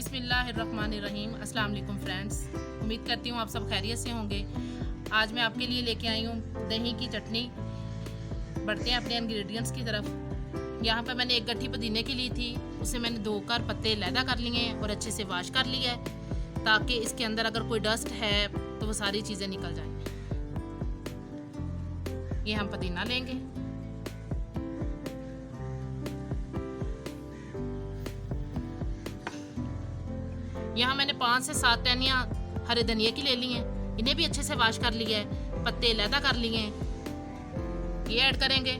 बिस्मिल्लाहिर्रहमानिर्रहीम। अस्सलाम वालेकुम फ्रेंड्स, उम्मीद करती हूँ आप सब खैरियत से होंगे। आज मैं आपके लिए लेके आई हूँ दही की चटनी। बढ़ते हैं अपने इंग्रेडिएंट्स की तरफ। यहाँ पर मैंने एक गट्ठी पुदीने की ली थी, उसे मैंने धोकर पत्ते लैदा कर लिए हैं और अच्छे से वॉश कर लिया है ताकि इसके अंदर अगर कोई डस्ट है तो वो सारी चीज़ें निकल जाएं। ये हम पुदीना लेंगे, यहाँ मैंने 5 से 7 टहनियाँ हरे धनिया की ले ली हैं, इन्हें भी अच्छे से वॉश कर लिया है, पत्ते लैदा कर लिए हैं। ये ऐड करेंगे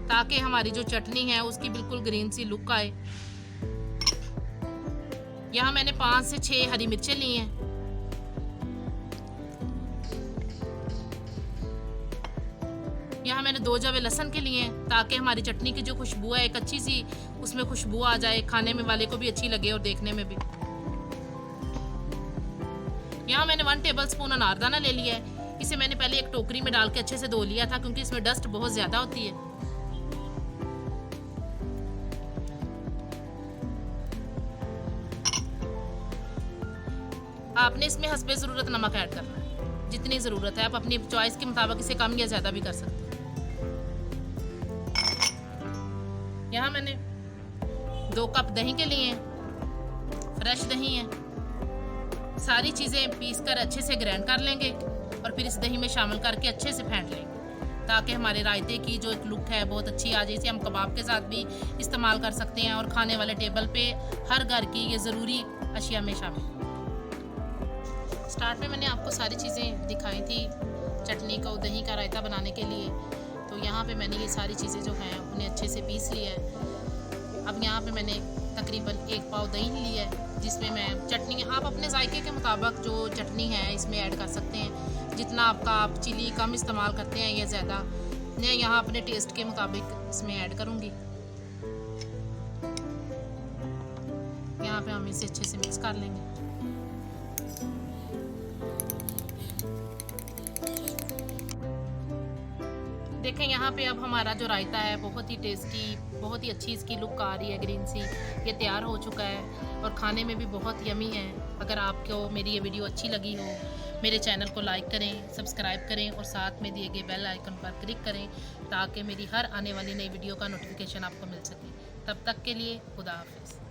ताकि हमारी जो चटनी है उसकी बिल्कुल ग्रीन सी लुक आए। यहाँ मैंने 5 से 6 हरी मिर्चें ली हैं। यहाँ मैंने 2 जवे लहसुन के लिए हैं ताकि हमारी चटनी की जो खुशबू है एक अच्छी सी उसमें खुशबू आ जाए, खाने में वाले को भी अच्छी लगे और देखने में भी। यहाँ मैंने 1 टेबलस्पून अनारदाना ले लिया है। इसे मैंने पहले एक टोकरी में डाल के अच्छे से धो लिया था क्योंकि इसमें डस्ट बहुत ज्यादा होती है। आपने इसमें हस्बे ज़रूरत नमक ऐड करना है, जितनी ज़रूरत है। आप अपनी चॉइस के मुताबिक इसे कम या ज़्यादा भी कर सकते हैं। यहाँ मैंने 2 कप दही के लिए हैं, फ्रेश दही है। सारी चीज़ें पीस कर अच्छे से ग्राइंड कर लेंगे और फिर इस दही में शामिल करके अच्छे से फेंट लेंगे ताकि हमारे रायते की जो एक लुक है बहुत अच्छी आ जाए। इसे हम कबाब के साथ भी इस्तेमाल कर सकते हैं और खाने वाले टेबल पे हर घर की ये ज़रूरी अशिया में शामिल। स्टार्ट में मैंने आपको सारी चीज़ें दिखाई थी चटनी को, दही का रायता बनाने के लिए। तो यहाँ पे मैंने ये सारी चीज़ें जो हैं उन्हें अच्छे से पीस लिया है। अब यहाँ पे मैंने तकरीबन 1 पाव दही लिया है जिसमें मैं चटनी, आप अपने जायके के मुताबिक जो चटनी है इसमें ऐड कर सकते हैं। जितना आप चिली कम इस्तेमाल करते हैं या ज़्यादा, मैं यहाँ अपने टेस्ट के मुताबिक इसमें ऐड करूँगी। यहाँ पे हम इसे अच्छे से मिक्स कर लेंगे। देखें यहाँ पे अब हमारा जो रायता है बहुत ही टेस्टी, बहुत ही अच्छी इसकी लुक आ रही है, ग्रीन सी। ये तैयार हो चुका है और खाने में भी बहुत यमी है। अगर आपको मेरी ये वीडियो अच्छी लगी हो, मेरे चैनल को लाइक करें, सब्सक्राइब करें और साथ में दिए गए बेल आइकन पर क्लिक करें ताकि मेरी हर आने वाली नई वीडियो का नोटिफिकेशन आपको मिल सके। तब तक के लिए खुदा हाफिज़।